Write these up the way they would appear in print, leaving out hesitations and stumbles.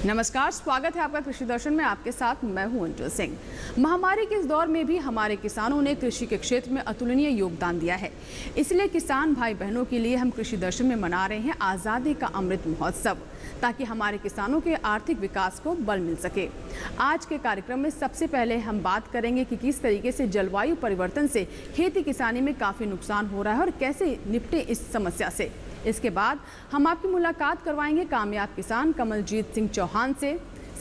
नमस्कार, स्वागत है आपका कृषि दर्शन में। आपके साथ मैं हूं अंजू सिंह। महामारी के इस दौर में भी हमारे किसानों ने कृषि के क्षेत्र में अतुलनीय योगदान दिया है। इसलिए किसान भाई बहनों के लिए हम कृषि दर्शन में मना रहे हैं आज़ादी का अमृत महोत्सव, ताकि हमारे किसानों के आर्थिक विकास को बल मिल सके। आज के कार्यक्रम में सबसे पहले हम बात करेंगे कि किस तरीके से जलवायु परिवर्तन से खेती किसानी में काफ़ी नुकसान हो रहा है और कैसे निपटे इस समस्या से। इसके बाद हम आपकी मुलाकात करवाएंगे कामयाब किसान कमलजीत सिंह चौहान से।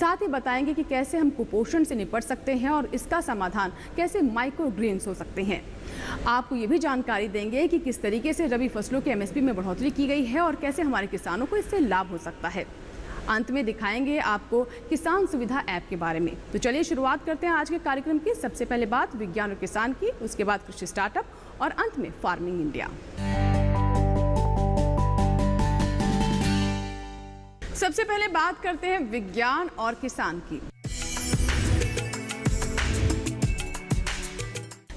साथ ही बताएंगे कि कैसे हम कुपोषण से निपट सकते हैं और इसका समाधान कैसे माइक्रो ग्रीन्स हो सकते हैं। आपको ये भी जानकारी देंगे कि किस तरीके से रबी फसलों के एमएसपी में बढ़ोतरी की गई है और कैसे हमारे किसानों को इससे लाभ हो सकता है। अंत में दिखाएंगे आपको किसान सुविधा ऐप के बारे में। तो चलिए शुरुआत करते हैं आज के कार्यक्रम की। सबसे पहले बात विज्ञान और किसान की, उसके बाद कृषि स्टार्टअप और अंत में फार्मिंग इंडिया। सबसे पहले बात करते हैं विज्ञान और किसान की।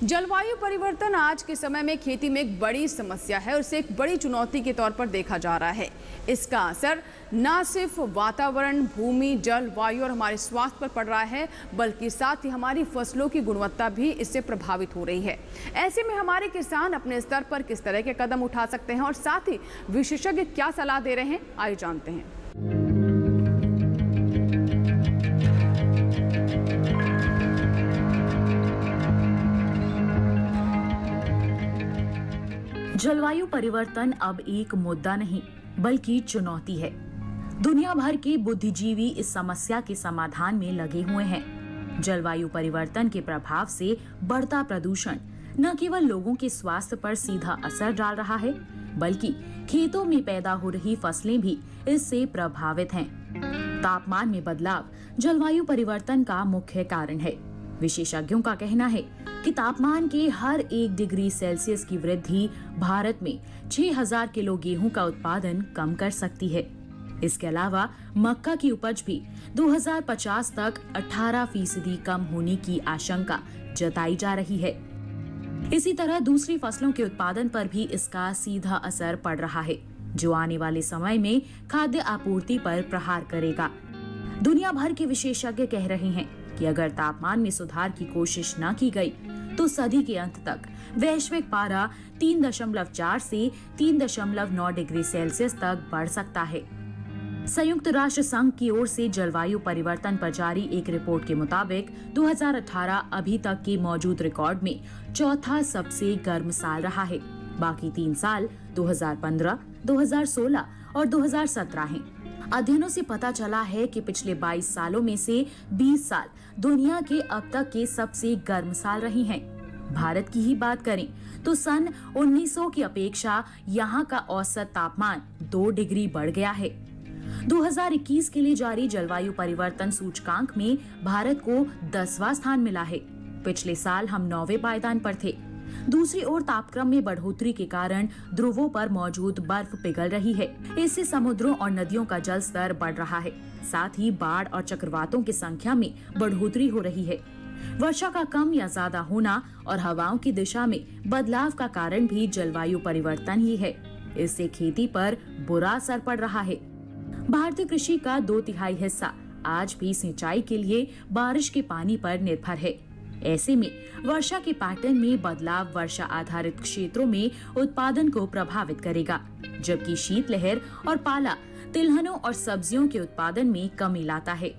जलवायु परिवर्तन आज के समय में खेती में एक बड़ी समस्या है और इसे एक बड़ी चुनौती के तौर पर देखा जा रहा है। इसका असर न सिर्फ वातावरण, भूमि, जल, वायु और हमारे स्वास्थ्य पर पड़ रहा है, बल्कि साथ ही हमारी फसलों की गुणवत्ता भी इससे प्रभावित हो रही है। ऐसे में हमारे किसान अपने स्तर पर किस तरह के कदम उठा सकते हैं और साथ ही विशेषज्ञ क्या सलाह दे रहे हैं, आइए जानते हैं। जलवायु परिवर्तन अब एक मुद्दा नहीं बल्कि चुनौती है। दुनिया भर के बुद्धिजीवी इस समस्या के समाधान में लगे हुए हैं। जलवायु परिवर्तन के प्रभाव से बढ़ता प्रदूषण न केवल लोगों के स्वास्थ्य पर सीधा असर डाल रहा है, बल्कि खेतों में पैदा हो रही फसलें भी इससे प्रभावित हैं। तापमान में बदलाव जलवायु परिवर्तन का मुख्य कारण है। विशेषज्ञों का कहना है कि तापमान के हर 1 डिग्री सेल्सियस की वृद्धि भारत में 6000 किलो गेहूं का उत्पादन कम कर सकती है। इसके अलावा मक्का की उपज भी 2050 तक 18% कम होने की आशंका जताई जा रही है। इसी तरह दूसरी फसलों के उत्पादन पर भी इसका सीधा असर पड़ रहा है, जो आने वाले समय में खाद्य आपूर्ति पर प्रहार करेगा। दुनिया भर के विशेषज्ञ कह रहे हैं कि अगर तापमान में सुधार की कोशिश न की गई, तो सदी के अंत तक वैश्विक पारा 3.4 से 3.9 डिग्री सेल्सियस तक बढ़ सकता है। संयुक्त राष्ट्र संघ की ओर से जलवायु परिवर्तन पर जारी एक रिपोर्ट के मुताबिक 2018 अभी तक के मौजूद रिकॉर्ड में चौथा सबसे गर्म साल रहा है। बाकी 3 साल 2015, 2016 और 2017 हैं। अध्ययनों से पता चला है कि पिछले 22 सालों में से 20 साल दुनिया के अब तक के सबसे गर्म साल रहे हैं। भारत की ही बात करें तो सन 1900 की अपेक्षा यहाँ का औसत तापमान 2 डिग्री बढ़ गया है। 2021 के लिए जारी जलवायु परिवर्तन सूचकांक में भारत को 10वां स्थान मिला है। पिछले साल हम 9वें पायदान पर थे। दूसरी ओर तापक्रम में बढ़ोतरी के कारण ध्रुवों पर मौजूद बर्फ पिघल रही है। इससे समुद्रों और नदियों का जल स्तर बढ़ रहा है। साथ ही बाढ़ और चक्रवातों की संख्या में बढ़ोतरी हो रही है। वर्षा का कम या ज्यादा होना और हवाओं की दिशा में बदलाव का कारण भी जलवायु परिवर्तन ही है। इससे खेती पर बुरा असर पड़ रहा है। भारतीय कृषि का 2/3 हिस्सा आज भी सिंचाई के लिए बारिश के पानी पर निर्भर है। ऐसे में वर्षा के पैटर्न में बदलाव वर्षा आधारित क्षेत्रों में उत्पादन को प्रभावित करेगा, जबकि शीतलहर और पाला तिलहनों और सब्जियों के उत्पादन में कमी लाता है।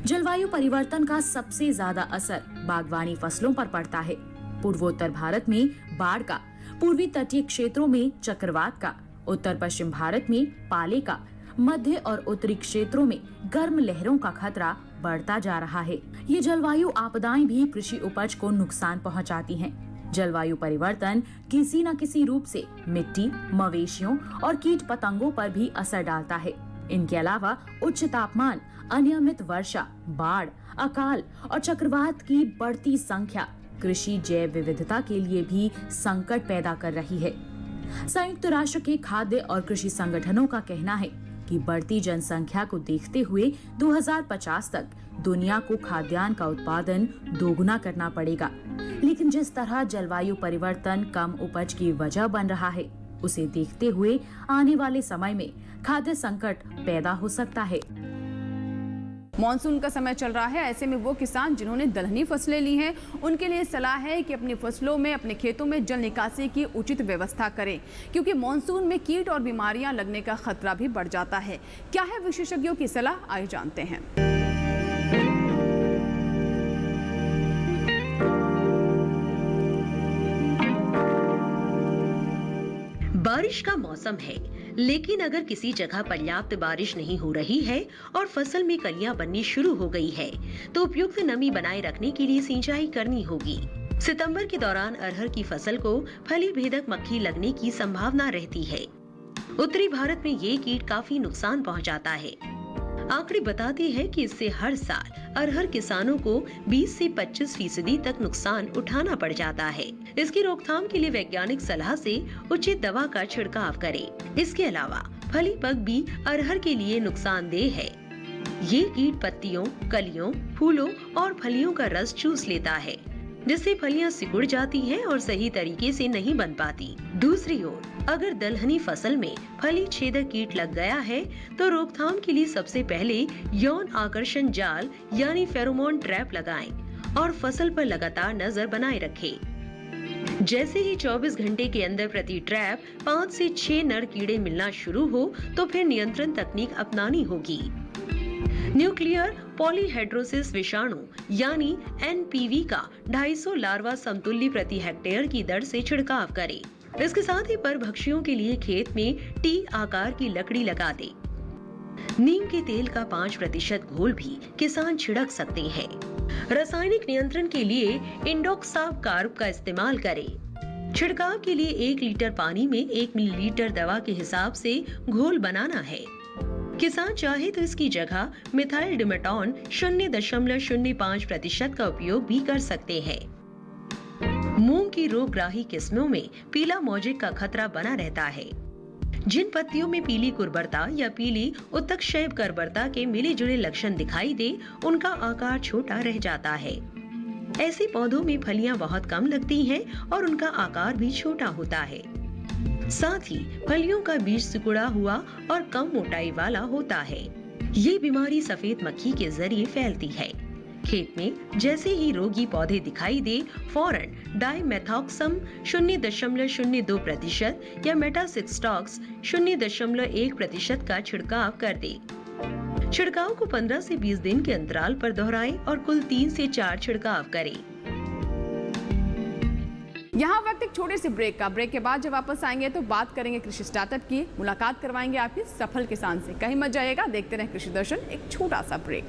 जलवायु परिवर्तन का सबसे ज्यादा असर बागवानी फसलों पर पड़ता है। पूर्वोत्तर भारत में बाढ़ का, पूर्वी तटीय क्षेत्रों में चक्रवात का, उत्तर पश्चिम भारत में पाले का, मध्य और उत्तरी क्षेत्रों में गर्म लहरों का खतरा बढ़ता जा रहा है। ये जलवायु आपदाएं भी कृषि उपज को नुकसान पहुंचाती हैं। जलवायु परिवर्तन किसी न किसी रूप से मिट्टी, मवेशियों और कीट पतंगों पर भी असर डालता है। इनके अलावा उच्च तापमान, अनियमित वर्षा, बाढ़, अकाल और चक्रवात की बढ़ती संख्या कृषि जैव विविधता के लिए भी संकट पैदा कर रही है। संयुक्त राष्ट्र के खाद्य और कृषि संगठनों का कहना है कि बढ़ती जनसंख्या को देखते हुए 2050 तक दुनिया को खाद्यान्न का उत्पादन दोगुना करना पड़ेगा। लेकिन जिस तरह जलवायु परिवर्तन कम उपज की वजह बन रहा है, उसे देखते हुए आने वाले समय में खाद्य संकट पैदा हो सकता है। मॉनसून का समय चल रहा है, ऐसे में वो किसान जिन्होंने दलहनी फसलें ली हैं उनके लिए सलाह है कि अपनी फसलों में, अपने खेतों में जल निकासी की उचित व्यवस्था करें, क्योंकि मॉनसून में कीट और बीमारियां लगने का खतरा भी बढ़ जाता है। क्या है विशेषज्ञों की सलाह, आइए जानते हैं। बारिश का मौसम है, लेकिन अगर किसी जगह पर्याप्त बारिश नहीं हो रही है और फसल में कलियां बननी शुरू हो गई है, तो उपयुक्त नमी बनाए रखने के लिए सिंचाई करनी होगी। सितंबर के दौरान अरहर की फसल को फली भेदक मक्खी लगने की संभावना रहती है। उत्तरी भारत में ये कीट काफी नुकसान पहुंचाता है। आंकड़े बताते हैं कि इससे हर साल अरहर किसानों को 20 से 25% तक नुकसान उठाना पड़ जाता है। इसकी रोकथाम के लिए वैज्ञानिक सलाह से उचित दवा का छिड़काव करें। इसके अलावा फली पग भी अरहर के लिए नुकसानदेह है। ये कीट पत्तियों, कलियों, फूलों और फलियों का रस चूस लेता है, जिससे फलियां सिकुड़ जाती हैं और सही तरीके से नहीं बन पाती। दूसरी ओर अगर दलहनी फसल में फली छेदक कीट लग गया है, तो रोकथाम के लिए सबसे पहले यौन आकर्षण जाल यानी फेरोमोन ट्रैप लगाएं और फसल पर लगातार नजर बनाए रखें। जैसे ही 24 घंटे के अंदर प्रति ट्रैप 5 से 6 नर कीड़े मिलना शुरू हो, तो फिर नियंत्रण तकनीक अपनानी होगी। न्यूक्लियर पॉलीहेड्रोसिस विषाणु यानी NPV का 250 लार्वा समतुल्य प्रति हेक्टेयर की दर से छिड़काव करें। इसके साथ ही परभक्षियों के लिए खेत में T आकार की लकड़ी लगा दे। नीम के तेल का 5% घोल भी किसान छिड़क सकते हैं। रासायनिक नियंत्रण के लिए इंडोक्साब कार्ब का इस्तेमाल करें। छिड़काव के लिए 1 लीटर पानी में 1 मिलीलीटर दवा के हिसाब से घोल बनाना है। किसान चाहे तो इसकी जगह मिथाइल डिमेटॉन 0.05% का उपयोग भी कर सकते हैं। मूंग की रोगग्राही किस्मों में पीला मोजेक का खतरा बना रहता है। जिन पत्तियों में पीली कुरबरता या पीली उत्तकशैव कर्बरता के मिले जुले लक्षण दिखाई दे, उनका आकार छोटा रह जाता है। ऐसे पौधों में फलियां बहुत कम लगती हैं और उनका आकार भी छोटा होता है। साथ ही फलियों का बीज सिकुड़ा हुआ और कम मोटाई वाला होता है। ये बीमारी सफेद मक्खी के जरिए फैलती है। खेत में जैसे ही रोगी पौधे दिखाई दे, फौरन डाइमेथॉक्सम 0.02% या मेटासिक्सटॉक्स 0.1% का छिड़काव कर दे। छिड़काव को 15 से 20 दिन के अंतराल पर दोहराएं और कुल 3 से 4 छिड़काव करें। यहाँ वक्त एक छोटे से ब्रेक का। ब्रेक के बाद जब वापस आएंगे तो बात करेंगे कृषि स्टार्टअप की, मुलाकात करवाएंगे आपकी सफल किसान से। कहीं मत जाइएगा, देखते रहें कृषि दर्शन। एक छोटा सा ब्रेक।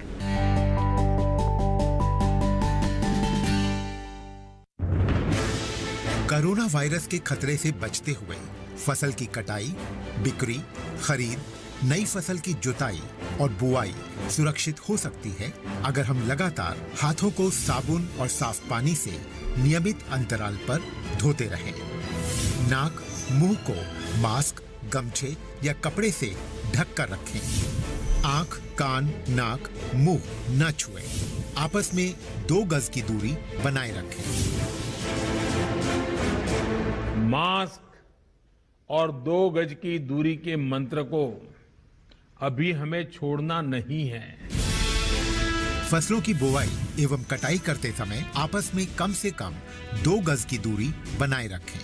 कोरोना वायरस के खतरे से बचते हुए फसल की कटाई, बिक्री, खरीद, नई फसल की जुताई और बुआई सुरक्षित हो सकती है अगर हम लगातार हाथों को साबुन और साफ पानी से नियमित अंतराल पर धोते रहें। नाक, मुंह को मास्क, गमछे या कपड़े से ढक कर रखें। आंख, कान, नाक, मुंह न छुएं। आपस में 2 गज की दूरी बनाए रखें। मास्क और 2 गज की दूरी के मंत्र को अभी हमें छोड़ना नहीं है। फसलों की बुवाई एवं कटाई करते समय आपस में कम से कम 2 गज की दूरी बनाए रखें।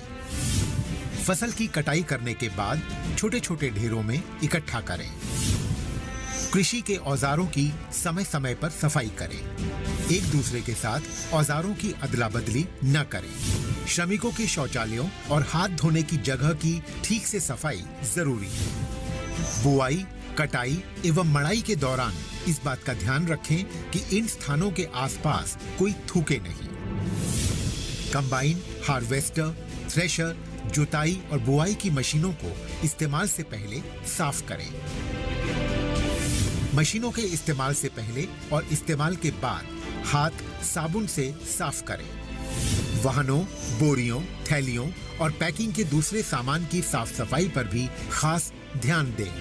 फसल की कटाई करने के बाद छोटे छोटे ढेरों में इकट्ठा करें। कृषि के औजारों की समय समय पर सफाई करें। एक दूसरे के साथ औजारों की अदला बदली न करें। श्रमिकों के शौचालयों और हाथ धोने की जगह की ठीक से सफाई जरूरी है। बुआई, कटाई एवं मड़ाई के दौरान इस बात का ध्यान रखें कि इन स्थानों के आसपास कोई थूके नहीं। कंबाइन, हार्वेस्टर, थ्रेशर, जुताई और बुआई की मशीनों को इस्तेमाल से पहले साफ करें। मशीनों के इस्तेमाल से पहले और इस्तेमाल के बाद हाथ साबुन से साफ करें। वाहनों, बोरियों, थैलियों और पैकिंग के दूसरे सामान की साफ सफाई पर भी खास ध्यान दें।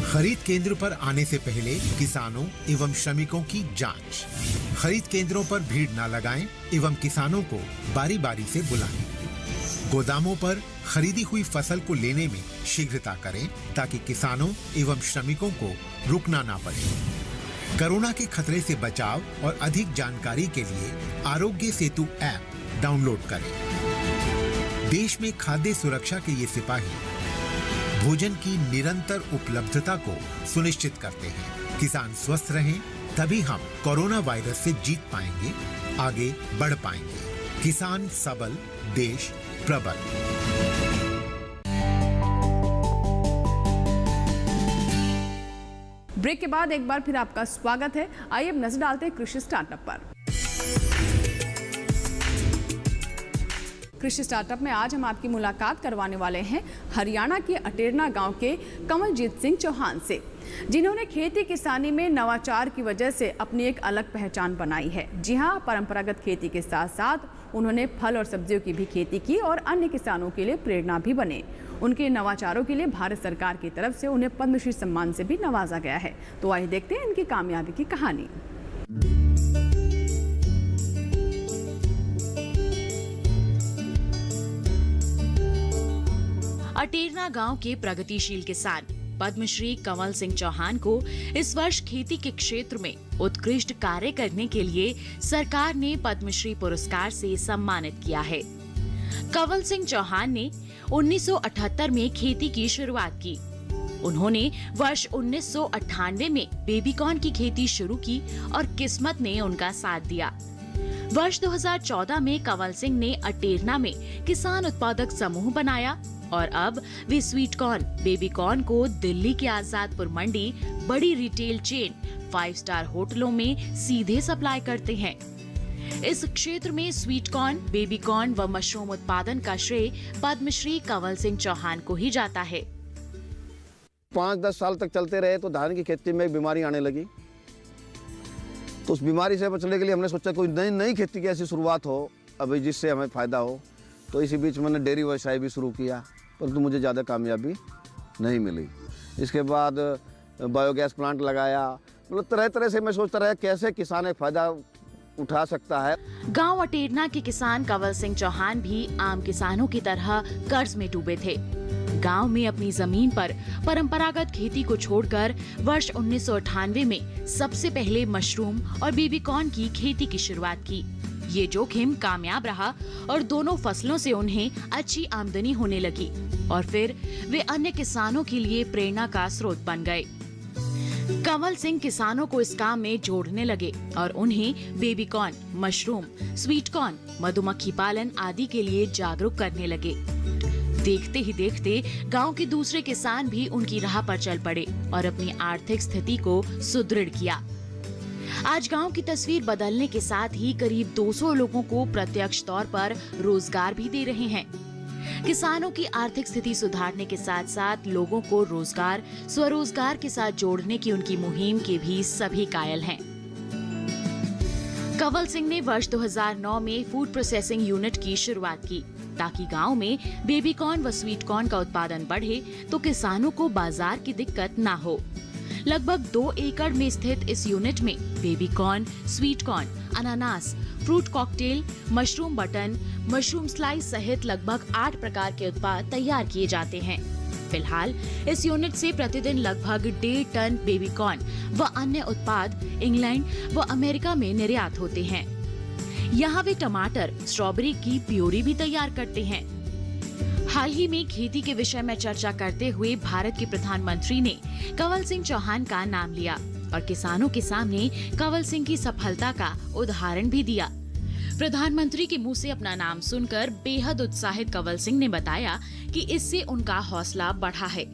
खरीद केंद्र पर आने से पहले किसानों एवं श्रमिकों की जांच। खरीद केंद्रों पर भीड़ न लगाएं एवं किसानों को बारी बारी से बुलाएं। गोदामों पर खरीदी हुई फसल को लेने में शीघ्रता करें ताकि किसानों एवं श्रमिकों को रुकना ना पड़े। कोरोना के खतरे से बचाव और अधिक जानकारी के लिए आरोग्य सेतु ऐप डाउनलोड करें। देश में खाद्य सुरक्षा के ये सिपाही भोजन की निरंतर उपलब्धता को सुनिश्चित करते हैं। किसान स्वस्थ रहें, तभी हम कोरोना वायरस से जीत पाएंगे, आगे बढ़ पाएंगे। किसान सबल, देश प्रबल। ब्रेक के बाद एक बार फिर आपका स्वागत है। आइए अब नजर डालते हैं कृषि स्टार्टअप पर। कृषि स्टार्टअप में आज हम आपकी मुलाकात करवाने वाले हैं हरियाणा के अटेरना गांव के कमलजीत सिंह चौहान से, जिन्होंने खेती किसानी में नवाचार की वजह से अपनी एक अलग पहचान बनाई है। जी हां, परंपरागत खेती के साथ साथ उन्होंने फल और सब्जियों की भी खेती की और अन्य किसानों के लिए प्रेरणा भी बने। उनके नवाचारों के लिए भारत सरकार की तरफ से उन्हें पद्मश्री सम्मान से भी नवाजा गया है। तो आइए देखते हैं इनकी कामयाबी की कहानी। अटेरना गांव के प्रगतिशील किसान पद्मश्री कमल सिंह चौहान को इस वर्ष खेती के क्षेत्र में उत्कृष्ट कार्य करने के लिए सरकार ने पद्मश्री पुरस्कार से सम्मानित किया है। कमल सिंह चौहान ने 1978 में खेती की शुरुआत की। उन्होंने वर्ष 1998 में बेबीकॉर्न की खेती शुरू की और किस्मत ने उनका साथ दिया। वर्ष 2014 में कमल सिंह ने अटेरना में किसान उत्पादक समूह बनाया और अब वे स्वीट कॉर्न, बेबी कॉर्न को दिल्ली के आजादपुर मंडी, बड़ी रिटेल चेन, 5 स्टार होटलों में सीधे सप्लाई करते हैं। इस क्षेत्र में स्वीट कॉर्न, बेबी कॉर्न व मशरूम उत्पादन का श्रेय पद्मश्री कमल सिंह चौहान को ही जाता है। 5-10 साल तक चलते रहे तो धान की खेती में बीमारी आने लगी, तो उस बीमारी से बचने के लिए हमने सोचा कोई नई खेती की ऐसी शुरुआत हो अभी जिससे हमें फायदा हो। तो इसी बीच मैंने डेयरी व्यवसाय भी शुरू किया, परंतु मुझे ज़्यादा कामयाबी नहीं मिली। इसके बाद बायोगैस प्लांट लगाया। मतलब तरह तरह से मैं सोचता रहा कैसे किसान एक फायदा उठा सकता है। गांव अटेरना के किसान कमल सिंह चौहान भी आम किसानों की तरह कर्ज में डूबे थे। गांव में अपनी जमीन पर परंपरागत खेती को छोड़कर वर्ष 1998 में सबसे पहले मशरूम और बेबीकॉर्न की खेती की शुरुआत की। ये जोखिम कामयाब रहा और दोनों फसलों से उन्हें अच्छी आमदनी होने लगी और फिर वे अन्य किसानों के लिए प्रेरणा का स्रोत बन गए। कमल सिंह किसानों को इस काम में जोड़ने लगे और उन्हें बेबीकॉर्न, मशरूम, स्वीट कॉर्न, मधुमक्खी पालन आदि के लिए जागरूक करने लगे। देखते ही देखते गांव के दूसरे किसान भी उनकी राह पर चल पड़े और अपनी आर्थिक स्थिति को सुदृढ़ किया। आज गांव की तस्वीर बदलने के साथ ही करीब 200 लोगों को प्रत्यक्ष तौर पर रोजगार भी दे रहे हैं। किसानों की आर्थिक स्थिति सुधारने के साथ साथ लोगों को रोजगार, स्वरोजगार के साथ जोड़ने की उनकी मुहिम के भी सभी कायल हैं। कमल सिंह ने वर्ष 2009 में फूड प्रोसेसिंग यूनिट की शुरुआत की ताकि गांव में बेबीकॉर्न व स्वीट कॉर्न का उत्पादन बढ़े तो किसानों को बाजार की दिक्कत ना हो। लगभग 2 एकड़ में स्थित इस यूनिट में बेबीकॉर्न, स्वीट कॉर्न, अनानास, fruit cocktail, mushroom button, mushroom slice सहित लगभग 8 प्रकार के उत्पाद तैयार किए जाते हैं। फिलहाल इस यूनिट से प्रतिदिन लगभग 1.5 टन बेबीकॉर्न व अन्य उत्पाद इंग्लैंड व अमेरिका में निर्यात होते हैं। यहाँ वे टमाटर, स्ट्रॉबेरी की प्योरी भी तैयार करते हैं। हाल ही में खेती के विषय में चर्चा करते हुए भारत के प्रधानमंत्री ने कमल सिंह चौहान का नाम लिया और किसानों के सामने कमल सिंह की सफलता का उदाहरण भी दिया। प्रधानमंत्री के मुंह से अपना नाम सुनकर बेहद उत्साहित कमल सिंह ने बताया कि इससे उनका हौसला बढ़ा है।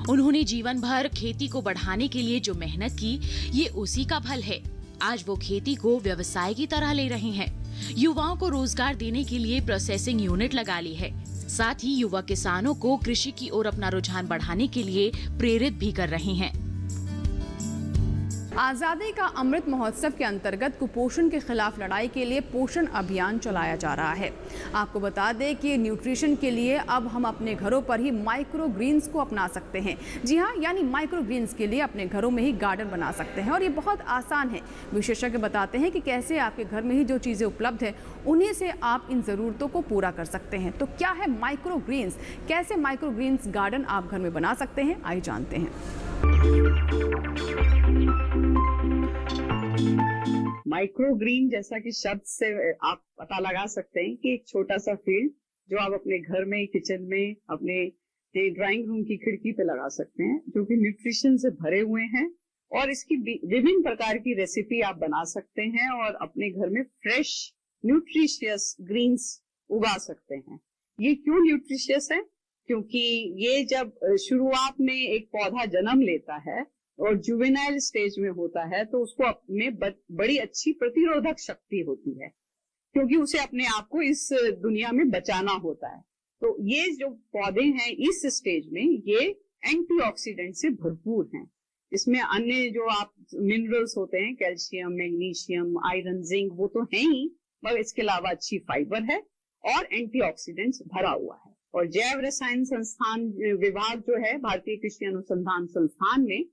उन्होंने जीवन भर खेती को बढ़ाने के लिए जो मेहनत की, ये उसी का फल है। आज वो खेती को व्यवसाय की तरह ले रहे हैं। युवाओं को रोजगार देने के लिए प्रोसेसिंग यूनिट लगा ली है। साथ ही युवा किसानों को कृषि की ओर अपना रुझान बढ़ाने के लिए प्रेरित भी कर रहे हैं। आज़ादी का अमृत महोत्सव के अंतर्गत कुपोषण के खिलाफ लड़ाई के लिए पोषण अभियान चलाया जा रहा है। आपको बता दें कि न्यूट्रिशन के लिए अब हम अपने घरों पर ही माइक्रो ग्रीन्स को अपना सकते हैं। जी हाँ, यानी माइक्रो ग्रीन्स के लिए अपने घरों में ही गार्डन बना सकते हैं और ये बहुत आसान है। विशेषज्ञ बताते हैं कि कैसे आपके घर में ही जो चीज़ें उपलब्ध है उन्हीं से आप इन ज़रूरतों को पूरा कर सकते हैं। तो क्या है माइक्रो ग्रीन्स, कैसे माइक्रो ग्रीन्स गार्डन आप घर में बना सकते हैं, आइए जानते हैं। माइक्रोग्रीन जैसा कि शब्द से आप पता लगा सकते हैं कि एक छोटा सा फील्ड जो आप अपने घर में, किचन में, अपने ड्राइंग रूम की खिड़की पे लगा सकते हैं, जो कि न्यूट्रिशन से भरे हुए हैं और इसकी विभिन्न प्रकार की रेसिपी आप बना सकते हैं और अपने घर में फ्रेश न्यूट्रिशियस ग्रीन्स उगा सकते हैं। ये क्यों न्यूट्रिशियस है? क्योंकि ये जब शुरुआत में एक पौधा जन्म लेता है और जुवेनाइल स्टेज में होता है तो उसको में बड़ी अच्छी प्रतिरोधक शक्ति होती है, क्योंकि उसे अपने आप को इस दुनिया में बचाना होता है। तो ये जो पौधे हैं इस स्टेज में ये एंटीऑक्सीडेंट से भरपूर हैं। इसमें अन्य जो आप मिनरल्स होते हैं, कैल्शियम, मैग्नीशियम, आयरन, जिंक, वो तो है ही, मगर इसके अलावा अच्छी फाइबर है और एंटीऑक्सीडेंट्स भरा हुआ है। और जैव रसायन संस्थान विभाग जो है भारतीय कृषि अनुसंधान संस्थान में,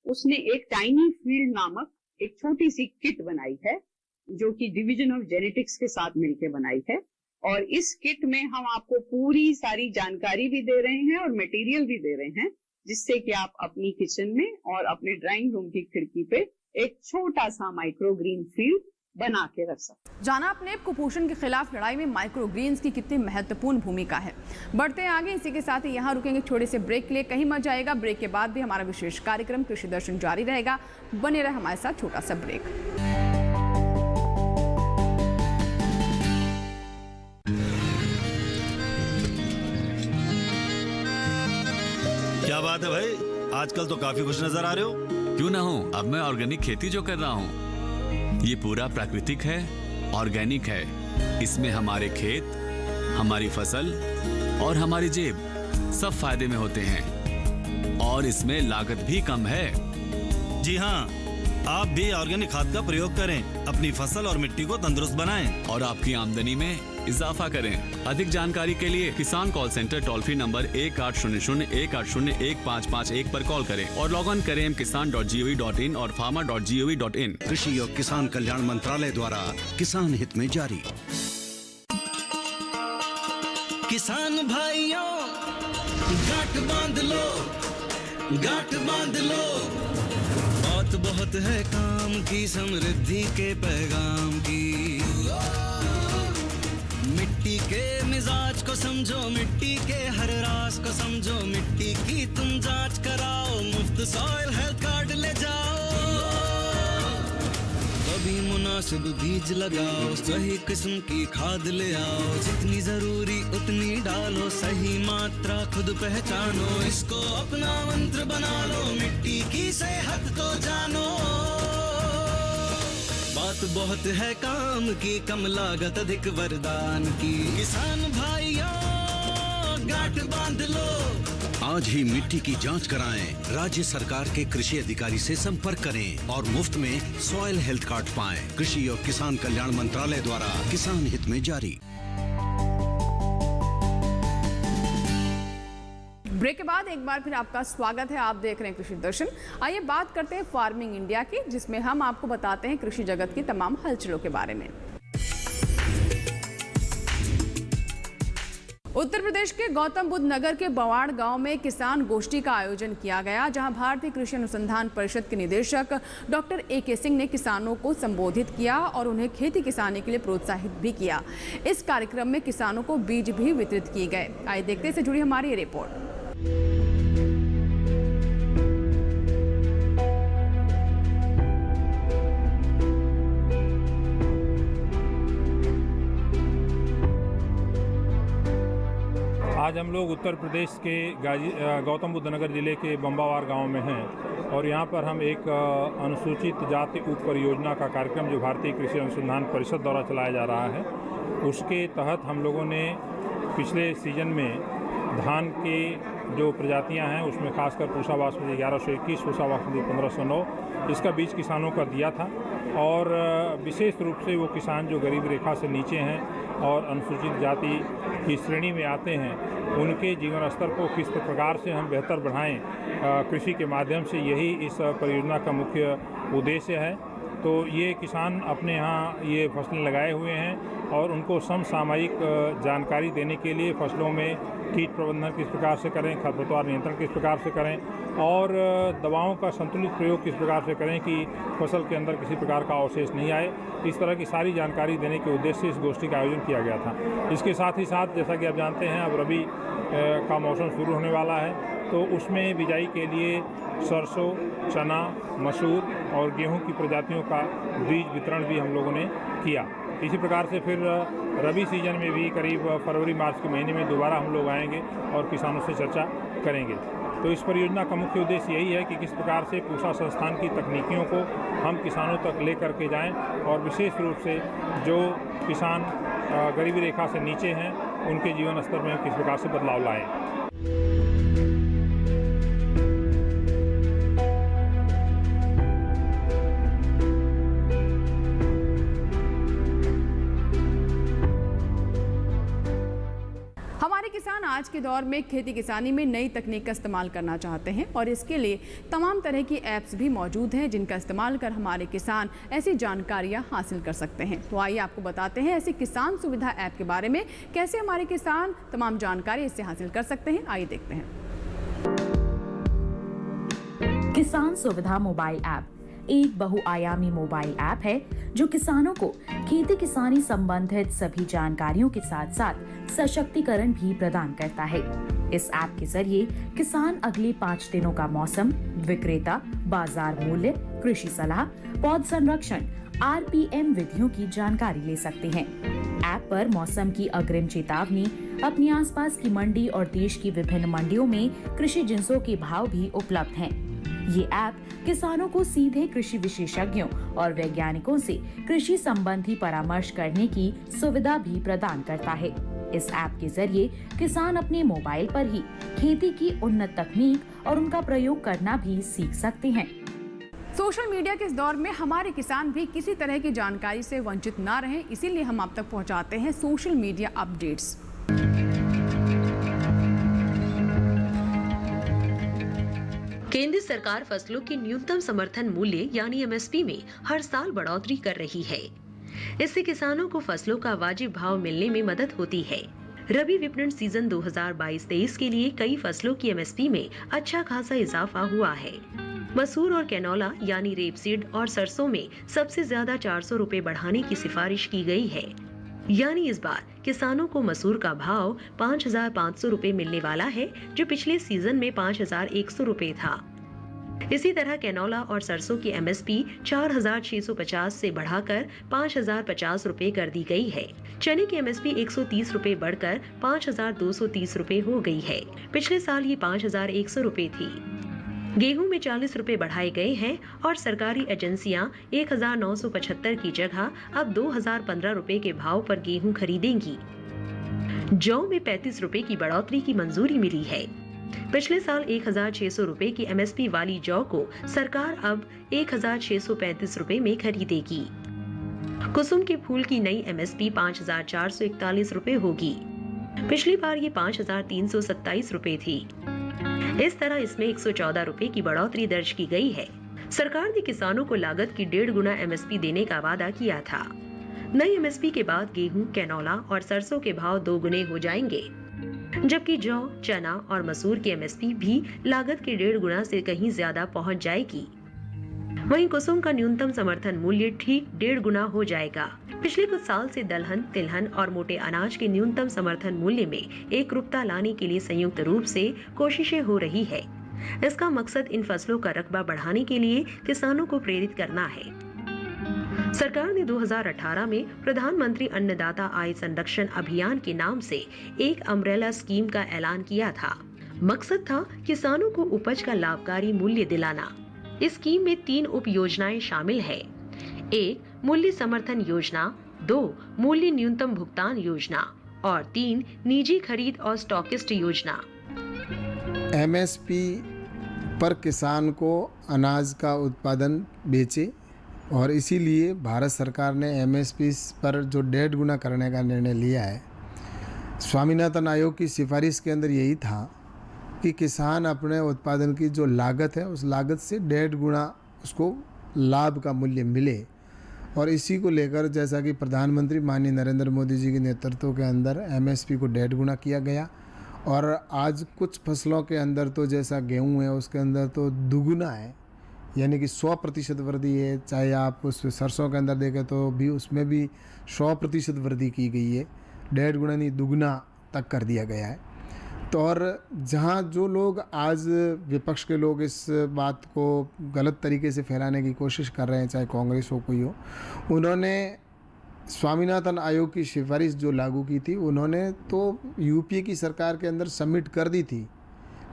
उसने एक टाइनी फील्ड नामक एक छोटी सी किट बनाई है जो कि डिवीजन ऑफ जेनेटिक्स के साथ मिलकर बनाई है। और इस किट में हम आपको पूरी सारी जानकारी भी दे रहे हैं और मटेरियल भी दे रहे हैं, जिससे कि आप अपनी किचन में और अपने ड्राइंग रूम की खिड़की पे एक छोटा सा माइक्रोग्रीन फील्ड बना के रख सकते हैं। जाना आपने कुपोषण के खिलाफ लड़ाई में माइक्रोग्रीन्स की कितनी महत्वपूर्ण भूमिका है। बढ़ते हैं आगे, इसी के साथ ही यहाँ रुकेंगे छोटे से ब्रेक के लिए, कहीं मत जाएगा। ब्रेक के बाद भी हमारा विशेष कार्यक्रम कृषि दर्शन जारी रहेगा, बने रहे हमारे साथ। छोटा सा ब्रेक। क्या बात है भाई, आजकल तो काफी खुश नजर आ रहे हो। क्यों ना हूँ, अब मैं ऑर्गेनिक खेती जो कर रहा हूँ ये पूरा प्राकृतिक है, ऑर्गेनिक है। इसमें हमारे खेत, हमारी फसल और हमारी जेब सब फायदे में होते हैं और इसमें लागत भी कम है। जी हाँ, आप भी ऑर्गेनिक खाद का प्रयोग करें, अपनी फसल और मिट्टी को तंदुरुस्त बनाएं और आपकी आमदनी में इजाफा करें। अधिक जानकारी के लिए किसान call centre toll free number 1800-180-1551 पर कॉल करें और लॉग ऑन करें kisan.gov.in और farmer.gov.in। कृषि और किसान कल्याण मंत्रालय द्वारा किसान हित में जारी। किसान भाइयों, गांठ बांध लो, गांठ बांध लो, बात बहुत है काम की, समृद्धि के पैगाम की। मिट्टी के मिजाज को समझो, मिट्टी के हर राज को समझो, मिट्टी की तुम जांच कराओ, मुफ्त सॉइल हेल्थ कार्ड ले जाओ। कभी मुनासिब बीज लगाओ, सही किस्म की खाद ले आओ, जितनी जरूरी उतनी डालो, सही मात्रा खुद पहचानो, इसको अपना मंत्र बना लो, मिट्टी की सेहत को जानो। बात बहुत है काम की, कम लागत अधिक वरदान की। किसान भाइयों, गांठ बांध लो, आज ही मिट्टी की जांच कराएं। राज्य सरकार के कृषि अधिकारी से संपर्क करें और मुफ्त में सॉइल हेल्थ कार्ड पाएं। कृषि और किसान कल्याण मंत्रालय द्वारा किसान हित में जारी। ब्रेक के बाद एक बार फिर आपका स्वागत है। आप देख रहे हैं कृषि दर्शन। आइए बात करते हैं फार्मिंग इंडिया की, जिसमें हम आपको बताते हैं कृषि जगत की तमाम हलचलों के बारे में। उत्तर प्रदेश के गौतम बुद्ध नगर के बवाड़ गांव में किसान गोष्ठी का आयोजन किया गया, जहां भारतीय कृषि अनुसंधान परिषद के निदेशक डॉक्टर AK सिंह ने किसानों को संबोधित किया और उन्हें खेती किसानी के लिए प्रोत्साहित भी किया। इस कार्यक्रम में किसानों को बीज भी वितरित किए गए। आइए देखते हैं, इससे जुड़ी हमारी ये रिपोर्ट। आज हम लोग उत्तर प्रदेश के गौतम बुद्ध नगर जिले के बम्बावार गांव में हैं और यहाँ पर हम एक अनुसूचित जाति उप परियोजना का कार्यक्रम जो भारतीय कृषि अनुसंधान परिषद द्वारा चलाया जा रहा है, उसके तहत हम लोगों ने पिछले सीजन में धान के जो प्रजातियां हैं उसमें खासकर पूसा बासमती 1121, पूसा बासमती 1509, इसका बीज किसानों का दिया था। और विशेष रूप से वो किसान जो गरीब रेखा से नीचे हैं और अनुसूचित जाति की श्रेणी में आते हैं, उनके जीवन स्तर को किस प्रकार से हम बेहतर बढ़ाएं, कृषि के माध्यम से, यही इस परियोजना का मुख्य उद्देश्य है। तो ये किसान अपने यहाँ ये फसलें लगाए हुए हैं और उनको समसामयिक जानकारी देने के लिए फसलों में कीट प्रबंधन किस प्रकार से करें, खरपतवार नियंत्रण किस प्रकार से करें और दवाओं का संतुलित प्रयोग किस प्रकार से करें कि फसल के अंदर किसी प्रकार का अवशेष नहीं आए, इस तरह की सारी जानकारी देने के उद्देश्य से इस गोष्ठी का आयोजन किया गया था। इसके साथ ही साथ जैसा कि आप जानते हैं अब रबी का मौसम शुरू होने वाला है, तो उसमें बिजाई के लिए सरसों, चना, मसूर और गेहूं की प्रजातियों का बीज वितरण भी हम लोगों ने किया। इसी प्रकार से फिर रबी सीजन में भी करीब फरवरी मार्च के महीने में दोबारा हम लोग आएंगे और किसानों से चर्चा करेंगे। तो इस परियोजना का मुख्य उद्देश्य यही है कि किस प्रकार से पूसा संस्थान की तकनीकियों को हम किसानों तक ले करके जाएं और विशेष रूप से जो किसान गरीबी रेखा से नीचे हैं उनके जीवन स्तर में किस प्रकार से बदलाव लाएं। हमारे किसान आज के दौर में खेती किसानी में नई तकनीक का इस्तेमाल करना चाहते हैं और इसके लिए तमाम तरह की ऐप्स भी मौजूद हैं जिनका इस्तेमाल कर हमारे किसान ऐसी जानकारियां हासिल कर सकते हैं। तो आइए आपको बताते हैं ऐसी किसान सुविधा ऐप के बारे में, कैसे हमारे किसान तमाम जानकारी इससे हासिल कर सकते हैं। आइए देखते हैं। किसान सुविधा मोबाइल ऐप एक बहुआयामी मोबाइल ऐप है जो किसानों को खेती किसानी संबंधित सभी जानकारियों के साथ साथ सशक्तिकरण भी प्रदान करता है। इस ऐप के जरिए किसान अगले 5 दिनों का मौसम, विक्रेता, बाजार मूल्य, कृषि सलाह, पौध संरक्षण, RPM विधियों की जानकारी ले सकते हैं। ऐप पर मौसम की अग्रिम चेतावनी, अपने आसपास की मंडी और देश की विभिन्न मंडियों में कृषि जिंसों के भाव भी उपलब्ध हैं। ये ऐप किसानों को सीधे कृषि विशेषज्ञों और वैज्ञानिकों से कृषि संबंधी परामर्श करने की सुविधा भी प्रदान करता है। इस ऐप के जरिए किसान अपने मोबाइल पर ही खेती की उन्नत तकनीक और उनका प्रयोग करना भी सीख सकते हैं। सोशल मीडिया के इस दौर में हमारे किसान भी किसी तरह की जानकारी से वंचित ना रहें, इसीलिए हम आप तक पहुंचाते हैं सोशल मीडिया अपडेट्स। केंद्र सरकार फसलों के न्यूनतम समर्थन मूल्य यानी MSP में हर साल बढ़ोतरी कर रही है। इससे किसानों को फसलों का वाजिब भाव मिलने में मदद होती है। रबी विपणन सीजन 2022-23 के लिए कई फसलों की MSP में अच्छा खासा इजाफा हुआ है। मसूर और कैनोला यानी रेपसीड और सरसों में सबसे ज्यादा 400 रुपए बढ़ाने की सिफारिश की गई है। यानी इस बार किसानों को मसूर का भाव 5,500 रुपए मिलने वाला है, जो पिछले सीजन में 5,100 रुपए था। इसी तरह कैनोला और सरसों की MSP 4,650 से बढ़ाकर 5,050 रुपए कर दी गई है। चने की MSP 130 रुपए बढ़कर 5,230 रुपए हो गई है। पिछले साल ये 5,100 रुपए थी। गेहूं में 40 रुपए बढ़ाए गए हैं और सरकारी एजेंसियां 1,975 की जगह अब 2,015 रुपए के भाव पर गेहूं खरीदेंगी। जौ में 35 रुपए की बढ़ोतरी की मंजूरी मिली है। पिछले साल 1,600 रुपए की MSP वाली जौ को सरकार अब 1,635 रुपए में खरीदेगी। कुसुम के फूल की नई MSP 5,441 रुपए होगी। पिछली बार ये 5,327 रुपए थी। इस तरह इसमें 114 रुपए की बढ़ोतरी दर्ज की गई है। सरकार ने किसानों को लागत की 1.5 गुना MSP देने का वादा किया था। नई MSP के बाद गेहूं, कैनोला और सरसों के भाव 2 गुने हो जाएंगे, जबकि जौ, चना और मसूर की MSP भी लागत के 1.5 गुना से कहीं ज्यादा पहुंच जाएगी। वहीं कुसुम का न्यूनतम समर्थन मूल्य ठीक 1.5 गुना हो जाएगा। पिछले कुछ साल से दलहन, तिलहन और मोटे अनाज के न्यूनतम समर्थन मूल्य में एकरूपता लाने के लिए संयुक्त रूप से कोशिशें हो रही है। इसका मकसद इन फसलों का रकबा बढ़ाने के लिए किसानों को प्रेरित करना है। सरकार ने 2018 में प्रधानमंत्री अन्नदाता आय संरक्षण अभियान के नाम से एक अम्ब्रेला स्कीम का ऐलान किया था। मकसद था किसानों को उपज का लाभकारी मूल्य दिलाना। इस स्कीम में 3 उप योजनाएं शामिल है। 1. मूल्य समर्थन योजना, 2. मूल्य न्यूनतम भुगतान योजना और 3. निजी खरीद और स्टॉकिस्ट योजना। MSP पर किसान को अनाज का उत्पादन बेचे और इसीलिए भारत सरकार ने MSP पर जो 1.5 गुना करने का निर्णय लिया है। स्वामीनाथन आयोग की सिफारिश के अंदर यही था कि किसान अपने उत्पादन की जो लागत है उस लागत से 1.5 गुना उसको लाभ का मूल्य मिले। और इसी को लेकर जैसा कि प्रधानमंत्री माननीय नरेंद्र मोदी जी के नेतृत्व के अंदर एमएसपी को 1.5 गुना किया गया और आज कुछ फसलों के अंदर तो जैसा गेहूं है उसके अंदर तो दुगुना है, यानी कि 100% वृद्धि है। चाहे आप उस सरसों के अंदर देखें तो भी उसमें भी 100% वृद्धि की गई है, 1.5 गुना नहीं दुगुना तक कर दिया गया है। तो और जहाँ जो लोग आज विपक्ष के लोग इस बात को गलत तरीके से फैलाने की कोशिश कर रहे हैं, चाहे कांग्रेस हो कोई हो, उन्होंने स्वामीनाथन आयोग की सिफारिश जो लागू की थी उन्होंने तो यूपीए की सरकार के अंदर सबमिट कर दी थी,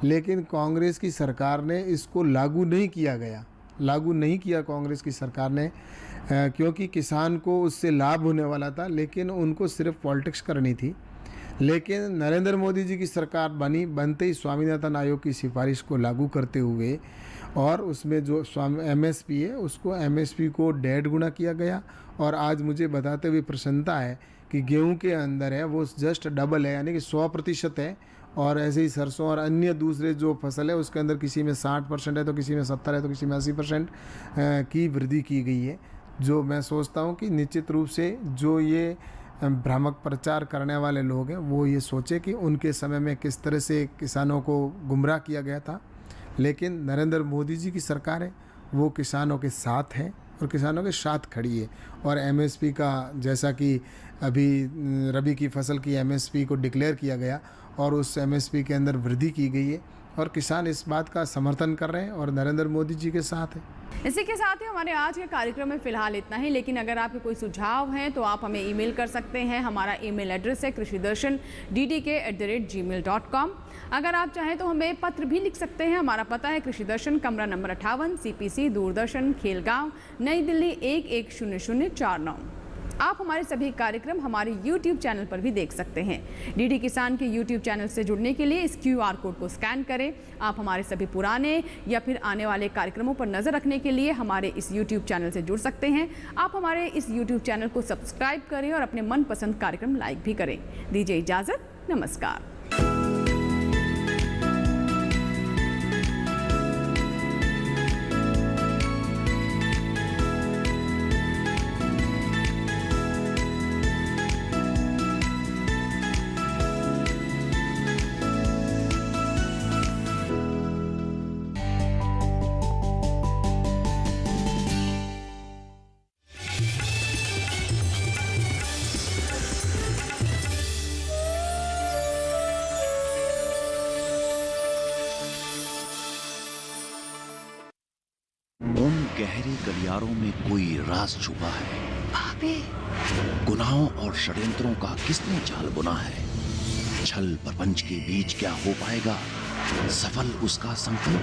लेकिन कांग्रेस की सरकार ने इसको लागू नहीं किया कांग्रेस की सरकार ने, क्योंकि किसान को उससे लाभ होने वाला था, लेकिन उनको सिर्फ पॉलिटिक्स करनी थी। लेकिन नरेंद्र मोदी जी की सरकार बनते ही स्वामीनाथन आयोग की सिफारिश को लागू करते हुए और उसमें जो एमएसपी है उसको एमएसपी को 1.5 गुना किया गया। और आज मुझे बताते हुए प्रसन्नता है कि गेहूं के अंदर है वो जस्ट डबल है, यानी कि 100% है। और ऐसे ही सरसों और अन्य दूसरे जो फसल है उसके अंदर किसी में 60% है तो किसी में 70 है तो किसी में 80% की वृद्धि की गई है। जो मैं सोचता हूँ कि निश्चित रूप से जो ये भ्रामक प्रचार करने वाले लोग हैं वो ये सोचे कि उनके समय में किस तरह से किसानों को गुमराह किया गया था, लेकिन नरेंद्र मोदी जी की सरकार है वो किसानों के साथ है और किसानों के साथ खड़ी है। और एमएसपी का जैसा कि अभी रबी की फसल की एमएसपी को डिक्लेयर किया गया और उस एमएसपी के अंदर वृद्धि की गई है और किसान इस बात का समर्थन कर रहे हैं और नरेंद्र मोदी जी के साथ है। इसी के साथ ही हमारे आज के कार्यक्रम में फिलहाल इतना ही, लेकिन अगर आपके कोई सुझाव हैं तो आप हमें ईमेल कर सकते हैं। हमारा ईमेल एड्रेस है krishidarshan@ddk@gmail.com। अगर आप चाहें तो हमें पत्र भी लिख सकते हैं। हमारा पता है कृषि दर्शन, कमरा नंबर 58, CPC, दूरदर्शन, खेलगांव, नई दिल्ली 110049। आप हमारे सभी कार्यक्रम हमारे YouTube चैनल पर भी देख सकते हैं। डीडी किसान के YouTube चैनल से जुड़ने के लिए इस QR कोड को स्कैन करें। आप हमारे सभी पुराने या फिर आने वाले कार्यक्रमों पर नज़र रखने के लिए हमारे इस YouTube चैनल से जुड़ सकते हैं। आप हमारे इस YouTube चैनल को सब्सक्राइब करें और अपने मनपसंद कार्यक्रम लाइक भी करें। दीजिए इजाज़त, नमस्कार। उन गहरे गलियारों में कोई राज छुपा है। गुनाहों और षड्यंत्रों का किसने जाल बुना है? छल प्रपंच के बीच क्या हो पाएगा सफल उसका संकल्प?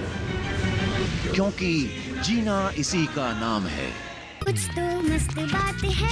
क्योंकि जीना इसी का नाम है। कुछ तो मस्त बात है।